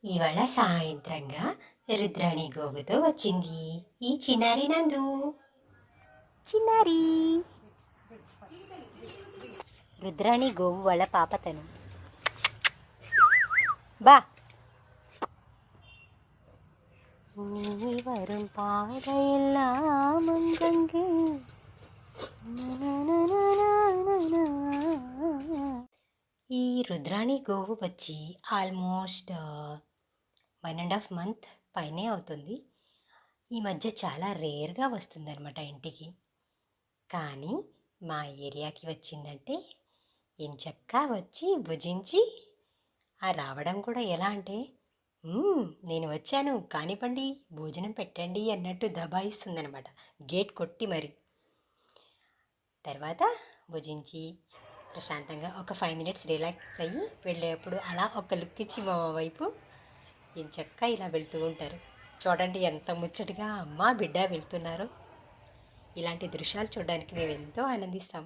ఇవాళ సాయంత్రంగా రుద్రాణి గోగుతో వచ్చింది ఈ చిన్నారి నందు. చిన్నారి రుద్రాణి గోవు వాళ్ళ పాపతను. బా వரும் பாதையெல்லாம் அங்கங்கே. ఈ రుద్రాణి గోవు వచ్చి ఆల్మోస్ట్ 1.5 మంత్ పైనే అవుతుంది. ఈ మధ్య చాలా రేర్గా వస్తుందన్నమాట ఇంటికి. కానీ మా ఏరియాకి వచ్చిందంటే ఎంచక్కా వచ్చి భుజించి రావడం కూడా ఎలా అంటే నేను వచ్చాను కానివ్వండి భోజనం పెట్టండి అన్నట్టు దబాయిస్తుందనమాట, గేట్ కొట్టి మరి. తర్వాత భుజించి ప్రశాంతంగా ఒక 5 మినిట్స్ రిలాక్స్ అయ్యి వెళ్ళేప్పుడు అలా ఒక లుక్ ఇచ్చి మా వైపు ఎంచక్కా ఇలా వెళ్తూ ఉంటారు. చూడండి ఎంత ముచ్చటగా అమ్మ బిడ్డ వెళ్తున్నారు. ఇలాంటి దృశ్యాలు చూడడానికి మేము ఎంతో ఆనందిస్తాం.